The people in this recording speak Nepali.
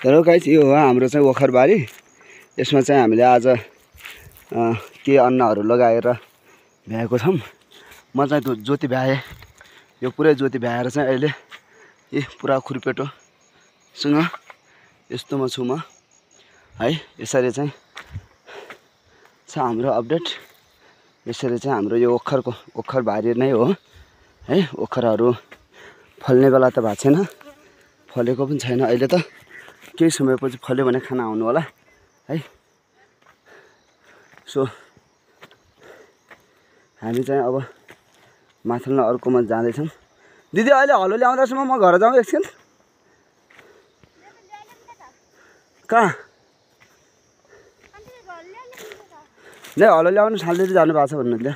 हेलो गाइस, यो हो हाम्रो चाहिँ ओखरबारी। यसमा चाहिँ हामीले आज के अन्नहरू लगाएर भ्याएको छौँ। म चाहिँ ज्योति भ्याएँ, यो पुरै ज्योति भ्याएर चाहिँ अहिले पुरा खुर्पेटोसँग यस्तोमा छु म है। यसरी चाहिँ छ हाम्रो अपडेट। यसरी चाहिँ हाम्रो यो ओखरबारी नै हो है। ओखरहरू फल्ने बेला त भएको छैन, फलेको पनि छैन। अहिले त केही समयपछि फल्यो भने खाना आउनु होला है। सो हामी चाहिँ अब माथिल्लो अर्कोमा जाँदैछौँ। दिदी अहिले हलो ल्याउँदैछौँ, म घर जाउँ एकछिन। कहाँ ले हलो ल्याउनु सालदिदी जानु भएको छ भन्नुहुन्थ्यो।